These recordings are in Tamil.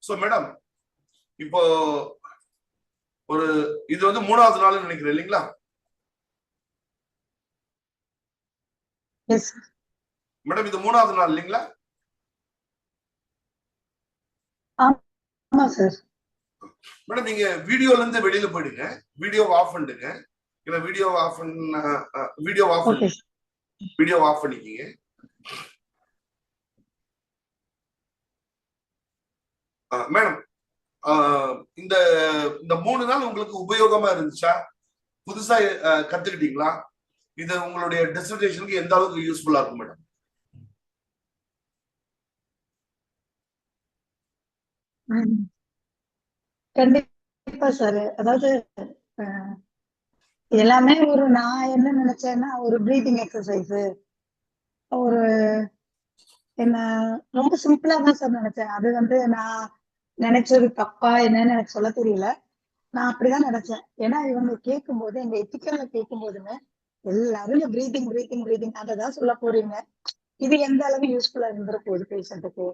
சோ மேடம், இப்போ ஒரு இது வந்து 3வது நாள் நினைக்கிறேன் இல்லீங்களா? எஸ் மேடம் இது 3வது நாள் இல்லீங்களா? ஆமா சார். மேடம் நீங்க வீடியோல இருந்து வெளியில போயிடுங்க, வீடியோ ஆஃப் பண்ணிடுங்க. இல்ல வீடியோ ஆஃப் பண்ண வீடியோ ஆஃப் ஓகே பண்ணி வீடியோ ஆஃப் பண்ணிக்கிங்க. மேடம் இந்த இந்த 3 நாள் உங்களுக்கு உபயோகமா இருந்துச்சா? புதுசா கத்துக்கிட்டீங்களா? இது உங்களுடைய டிசர்டேஷனுக்கு எந்த அளவுக்கு யூஸ்ஃபுல்லா இருக்கும் மேடம்? கண்டிப்பா சார். அதாவது அஹ், எல்லாமே நான் என்ன நினைச்சேன்னா ஒரு பிரீதிங் எக்ஸசைஸ், ஒரு என்ன ரொம்ப சிம்பிளா தான் சார் நினைச்சேன். அது வந்து நான் நினைச்சது தப்பா என்னன்னு எனக்கு சொல்ல தெரியல. நான் அப்படிதான் நினைச்சேன். ஏன்னா இவங்க கேட்கும் போது, எங்க எத்திக்கல்ல கேட்கும் போதுமே எல்லாரும் இந்த பிரீதிங் பிரீதிங் பிரீதிங் அததான் சொல்ல போறீங்க, இது எந்த அளவு யூஸ்ஃபுல்லா இருந்துற போகுது பேஷண்ட்டுக்கு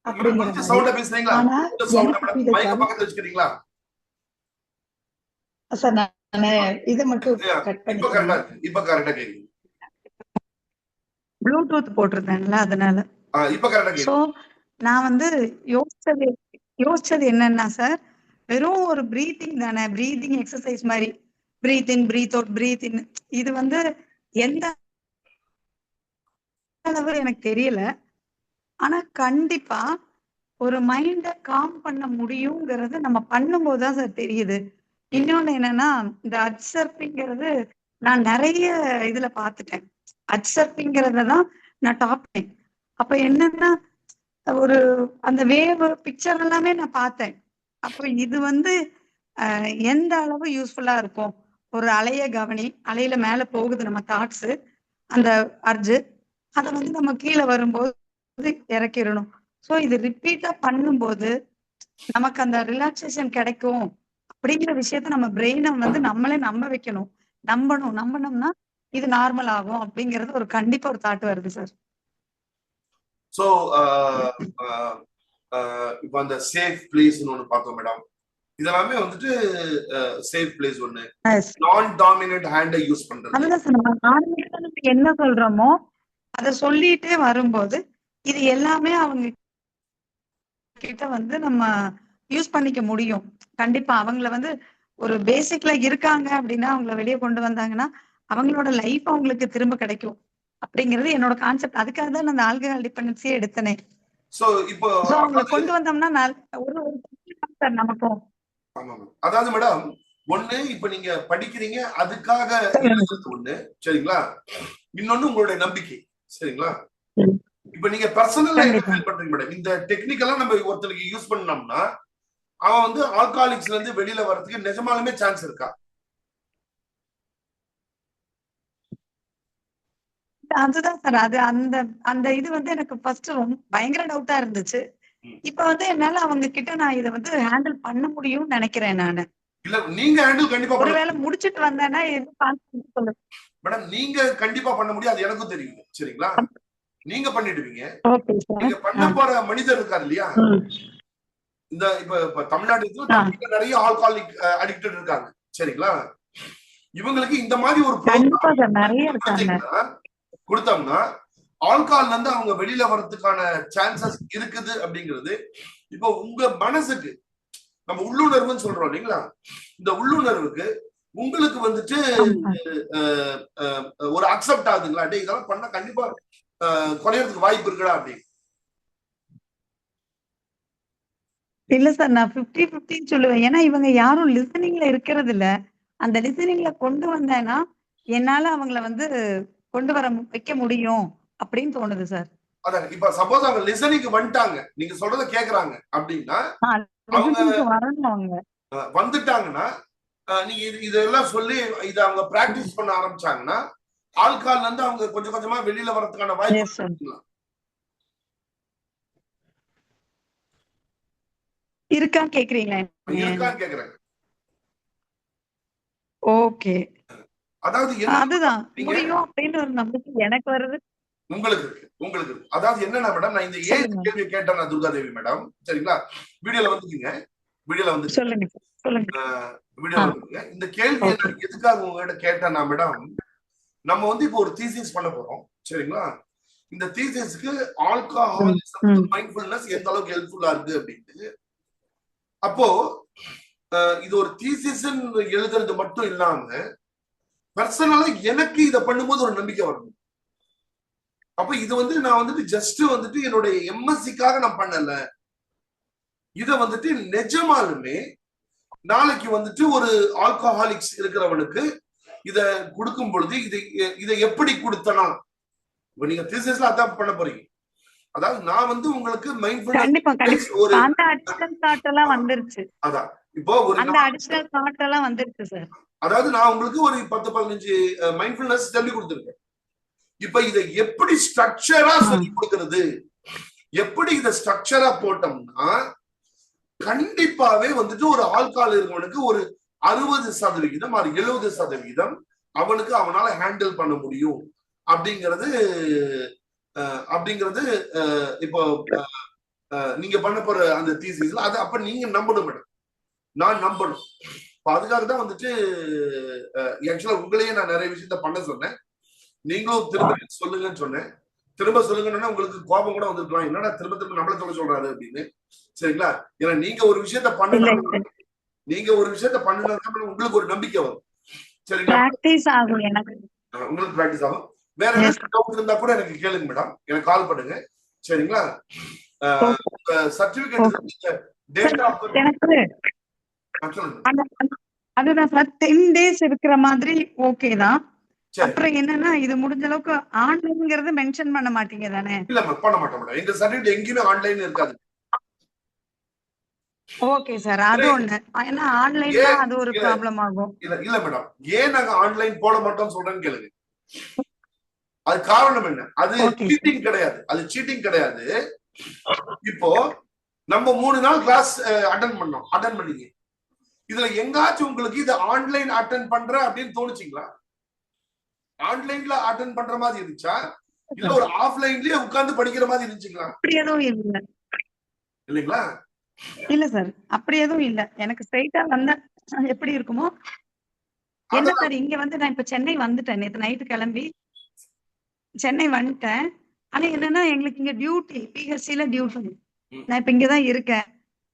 மேடம் அப்படிங்கிற கொஞ்சம் மாதிரி. சவுண்டா பேசுறீங்களா? ஆனா கொஞ்சம் சவுண்டா எனக்கு மேடம், இதை மைக்க பக்கத்துல வச்சுக்கிறீங்களா? சார் நான் இதை மட்டும் கட் இப்ப கரெக்டா பண்ணிக்கிறேன். இருக்கு, இப்ப கரெக்டா கேக்குது. ப்ளூடூத் போட்டிருந்தேன்ல அதனால. இப்ப கரெக்டா சோ கேக்குது. நான் வந்து யோசிச்சது யோசிச்சது என்னன்னா சார், வெறும் ஒரு பிரீத்திங் தானே, பிரீத்திங் எக்ஸசைஸ் மாதிரி, பிரீத் இன் பிரீத் அவுட் பிரீத் இன், இது வந்து எந்த அளவு எனக்கு தெரியல. ஆனா கண்டிப்பா ஒரு மைண்ட காம் பண்ண முடியுங்கிறது நம்ம பண்ணும்போது தான் சார் தெரியுது. இன்னொன்னு என்னன்னா, இந்த அட்சர்பிங்கிறது நான் நிறைய இதுல பார்த்துட்டேன். அட்சர்பிங்கிறத தான் நான் டாப். அப்ப என்னன்னா, ஒரு அந்த வேவ் பிக்சர் எல்லாமே நான் பார்த்தேன். அப்ப இது வந்து எந்த அளவு யூஸ்ஃபுல்லா இருக்கும். ஒரு அலைய கவனி, அலையில மேல போகுது நம்ம தாட்ஸ், அந்த அர்ஜு, அதை வந்து நம்ம கீழே வரும்போது இறக்கிடணும். ஸோ இது ரிப்பீட்டா பண்ணும்போது நமக்கு அந்த ரிலாக்ஸேஷன் கிடைக்கும் அப்படிங்கிற விஷயத்த நம்ம பிரெயினை வந்து நம்மளே நம்ப வைக்கணும். நம்பணும்னா இது நார்மல் ஆகும் அப்படிங்கிறது ஒரு கண்டிப்பா ஒரு தாட் வருது சார். சோ இப்போ அந்த சேஃப் பிளேஸ்னு ஒண்ணு பார்த்தோம் மேடம். இதெல்லாமே வந்துட்டு சேஃப் பிளேஸ் ஒண்ணு, நான் டாமினன்ட் ஹேண்டை யூஸ் பண்றது. அதுதான் சார், நம்ம என்ன சொல்றோமோ அதை சொல்லிட்டே வரும்போது இது எல்லாமே அவங்க கிட்ட வந்து நம்ம யூஸ் பண்ணிக்க முடியும். கண்டிப்பா அவங்கள வந்து ஒரு பேசிக்ல இருக்காங்க அப்படின்னா அவங்கள வெளியே கொண்டு வந்தாங்கன்னா அவங்களோட லைஃப் அவங்களுக்கு திரும்ப கிடைக்கும் அப்படிங்கிறது என்னோட கான்செப்ட். அதுக்காக தான் நான் அந்த ஆல்கஹால் டிபெண்டன்சியே எடுத்தனே. சோ இப்போ அவங்கள கொண்டு வந்தோம்னா ஒரு சார் நமக்கும். அதாவது மேடம், ஒண்ணு இப்ப நீங்க படிக்கிறீங்க அதுக்காக எழுதுறது ஒண்ணு, சரிங்களா? இன்னொன்னு உங்களுடைய நம்பிக்கை, சரிங்களா? இப்ப நீங்க பர்சனலா என்ன ஃபீல் பண்றீங்க மேடம்? இந்த டெக்னிக்கலா நம்ம ஒருத்தருக்கு யூஸ் பண்ணோம்னா அவன் வந்து ஆல்காலிக்ஸ்ல இருந்து வெளியில வர்றதுக்கு நிஜமாலுமே சான்ஸ் இருக்கா? அதுதான் சார், அது அந்த அந்த இது வந்து எனக்கு ஃபர்ஸ்ட் ரொம்ப பயங்கர டவுட்டா இருந்துச்சு. இப்ப வந்து என்னால அவங்க கிட்ட நான் இதை வந்து ஹேண்டில் பண்ண முடியும்னு நினைக்கிறேன் நானு. இல்ல நீங்க ஹேண்டில் கண்டிப்பா பண்ண ஒருவேளை முடிச்சிட்டு வந்தேன்னா மேடம், நீங்க கண்டிப்பா பண்ண முடியும், அது எனக்கும் தெரியும், சரிங்களா? நீங்க பண்ணிடுவீங்க. நீங்க பண்ண போற மனிதர் இருக்காரு இல்லையா, இந்த இப்ப தமிழ்நாட்டுல நிறைய ஆல்காலிக் அடிக்டட் இருக்காங்க, சரிங்களா? இவங்களுக்கு இந்த மாதிரி ஒரு கொடுத்தோம்னா ஆல்கால்ல இருந்து அவங்க வெளியில வர்றதுக்கான சான்சஸ் இருக்குது அப்படிங்கிறது. இப்போ உங்க மனசுக்கு நம்ம உள்ளுணர்வுன்னு சொல்றோம் இல்லைங்களா, இந்த உள்ளுணர்வுக்கு உங்களுக்கு வந்துட்டு ஒரு அக்செப்ட் ஆகுதுங்களா? டே இதெல்லாம் பண்ணா கண்டிப்பா குறையறதுக்கு வாய்ப்பு இருக்குடா அப்படி. இல்ல சார், நான் 50-50 சொல்லுவேன். ஏன்னா இவங்க யாரும் லிசனிங்ல இருக்கிறது இல்ல. அந்த லிசனிங்ல கொண்டு வந்தேன்னா என்னால அவங்கள வந்து கொண்டு வர வைக்க முடியும் அப்படின்னு தோணுது சார். அதான் இப்ப சப்போஸ் அவங்க லிசனிங்க்கு வந்துட்டாங்க, நீங்க சொல்றத கேக்குறாங்க அப்படின்னா, அவங்க வந்துட்டாங்கன்னா நீங்க இதெல்லாம் சொல்லி இதை அவங்க பிராக்டிஸ் பண்ண ஆரம்பிச்சாங்கன்னா ஆல்கால்ல இருந்து அவங்க கொஞ்சம் கொஞ்சமா வெளியில வரதுக்கான வாய்ப்பு இருக்கான்னு கேக்குறீங்களா? இருக்கான்னு கேக்குறேன். ஓகே, அதாவது அதுதான் முடியும் அப்படின்னு ஒரு நம்பிக்கை எனக்கு வருது. உங்களுக்கு இருக்கு. அதாவது என்னன்னா மேடம், நான் இந்த ஏஜ் கேள்வி கேட்டேன் நான் துர்காதேவி மேடம், சரிங்களா? வீடியோல வந்துருக்கீங்க, வீடியோல வந்து சொல்லுங்க சொல்லுங்க. வீடியோல வந்துருங்க. இந்த கேள்வி நான் எதுக்காக உங்ககிட்ட கேட்டேன்னா மேடம், நம்ம வந்து இப்போ ஒரு தீசிஸ் பண்ண போறோம், சரிங்களா? இந்த தீசிஸ்க்கு ஆல்கஹாலிசம் மைண்ட்ஃபுல்னஸ் எந்த அளவுக்கு ஹெல்ப்ஃபுல்லா இருக்கு அப்படின்னு. அப்போ இது ஒரு தீசிஸ் எழுதுறது மட்டும் இல்லாம பர்சனலா எனக்கு இதை பண்ணும்போது ஒரு நம்பிக்கை வரணும். அப்ப இது வந்து நான் வந்துட்டு ஜஸ்ட் வந்துட்டு என்னுடைய எம்எஸ்சிக்காக நான் பண்ணல, இத வந்துட்டு நிஜமாலுமே நாளைக்கு வந்துட்டு ஒரு ஆல்கஹாலிக்ஸ் இருக்கிறவனுக்கு இத கொடுக்கும் பொழுது இதை எப்படி கொடுத்தனா, இப்ப நீங்க தீசிஸ்ல அதான் பண்ண போறீங்க. அதாவது நான் வந்து உங்களுக்கு மைண்ட்ஃபுல்னஸ் ஒரு அந்த அடிஷனல் தாட் எல்லாம் வந்துருச்சு. அதான் இப்போ ஒரு அந்த அடிஷனல் தாட் எல்லாம் வந்துருச்சு சார். அதாவது நான் உங்களுக்கு ஒரு 10-15 மைண்ட்ஃபுல்னஸ் சொல்லி கொடுத்திருக்கேன். இப்ப இதை எப்படி ஸ்ட்ரக்சரா சொல்லி கொடுக்கிறது, எப்படி இதை ஸ்ட்ரக்சரா போட்டோம்னா கண்டிப்பாவே வந்துட்டு ஒரு ஆல்கஹால் இருக்கவனுக்கு ஒரு 60% or 70% அவனுக்கு அவனால ஹேண்டில் பண்ண முடியும் அப்படிங்கிறது இப்போ நீங்க பண்ண போற அந்த தீசிஸ்ல அது அப்ப நீங்க நம்பணும் மேடம், நான் நம்பணும். அதுக்காக தான் வந்துட்டு ஆக்சுவலா உங்களையே நான் நிறைய விஷயத்த பண்ண சொன்னேன், நீங்களும் திரும்ப சொல்லுங்கன்னு சொன்னேன். திரும்ப சொல்லுங்கன்னா உங்களுக்கு கோபம் கூட வந்துருக்கலாம், என்னடா திரும்ப திரும்ப நம்மள சொல்ல சொல்றாரு அப்படின்னு, சரிங்களா? ஏன்னா நீங்க ஒரு விஷயத்த பண்ணுனா உங்களுக்கு ஒரு நம்பிக்கை வரும், சரிங்களா? உங்களுக்கு பிராக்டிஸ் ஆகும். வேற ஏதாவது டவுட் இருந்தா கூட எனக்கு கேளுங்க மேடம், எனக்கு கால் பண்ணுங்க, சரிங்களா? சர்டிபிகேட் டேட்டா அதுதான் சார் 10 days இருக்கிற மாதிரி ஓகே தான். அப்புறம் என்னன்னா இது முடிஞ்ச அளவுக்கு ஆன்லைன்ங்கிறது மென்ஷன் பண்ண மாட்டீங்க தானே? இல்ல பண்ண மாட்டோம் மேடம், எங்க சர்டிபிகேட் எங்கேயுமே ஆன்லைன் இருக்காது. ஓகே சார், அது ஒண்ணு. ஏன்னா ஆன்லைன்ல அது ஒரு ப்ராப்ளம் ஆகும். இல்ல மேடம், ஏன் நாங்க ஆன்லைன் போட மாட்டோம்னு சொல்றேன்னு கேளுங்க. அது காரணம் என்ன? அது சீட்டிங் கிடையாது, அது சீட்டிங் கிடையாது. இப்போ நம்ம 3 நாள் கிளாஸ் அட்டெண்ட் பண்ணீங்க, இதுல எங்காச்சும் உங்களுக்கு இது ஆன்லைன் அட்டெண்ட் பண்ற அப்படின்னு தோணுச்சுங்களா? ஆன்லைன்ல அட்டெண்ட் பண்ற மாதிரி இருந்துச்சா, இல்ல ஒரு ஆஃப்லைன்லயே உட்கார்ந்து படிக்கிற மாதிரி இருந்துச்சுங்களா? அப்படி எதுவும் இல்ல இல்லைங்களா? இல்ல சார், அப்படி எதுவும் இல்ல. எனக்கு ஸ்ட்ரைட்டா வந்தா எப்படி இருக்குமோ என்ன சார். இங்க வந்து நான் இப்ப சென்னை வந்துட்டேன், நேத்து நைட்டு கிளம்பி சென்னை வந்துட்டேன். ஆனா என்னன்னா எங்களுக்கு இங்க டியூட்டி, பிஹெச்சில டியூட்டி, நான் இப்ப இங்கதான் இருக்கேன்.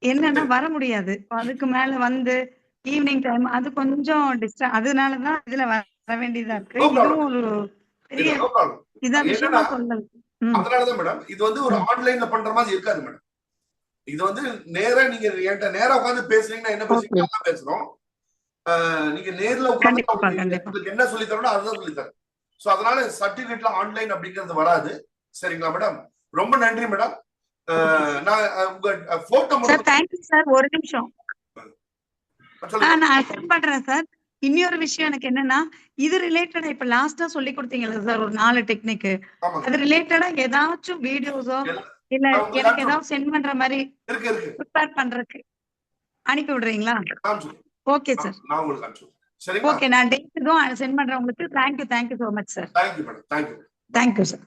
என்னன்னா வர முடியாது, அதுக்கு மேல வந்து ஈவினிங் டைம் அது கொஞ்சம் டிஸ்டர்ப், அதனாலதான் இதுல வர வேண்டியதா இருக்கு. இதுவும் ஒரு பெரிய இதான் விஷயமா சொல்லல. அதனாலதான் மேடம் இது வந்து ஒரு ஆன்லைன்ல பண்ற மாதிரி இருக்காது மேடம். இது வந்து நேரா நீங்க என்கிட்ட நேரா உட்கார்ந்து பேசுறீங்கன்னா என்ன பேசுறீங்க பேசுறோம், நீங்க நேர்ல உட்கார்ந்து உங்களுக்கு என்ன சொல்லி தரணும் அதுதான் சொல்லி தரேன். சோ அதனால சர்டிபிகேட்ல ஆன்லைன் அப்படிங்கிறது வராது, சரிங்களா மேடம்? ரொம்ப நன்றி மேடம். நான் உங்க photo sir thank you sir. ஒரு நிமிஷம் நான் சென்ட் பண்றேன் சார். இன்னொரு விஷயம் எனக்கு என்னன்னா, இது ரிலேட்டடா இப்ப லாஸ்டா சொல்லி கொடுத்தீங்கல்ல சார் ஒரு 4 டெக்னிக், அது ரிலேட்டடா ஏதாச்சும் வீடியோஸோ இல்ல எனக்கு ஏதாவது சென்ட் பண்ற மாதிரி ப்ரிப்பேர் பண்றதுக்கு அனுப்பி விடுறீங்களா? Okay sir, okay. நான் டேட் இதுவும் சென்ட் பண்றேன் உங்களுக்கு. Thank you so much sir. Thank you madam, thank you sir.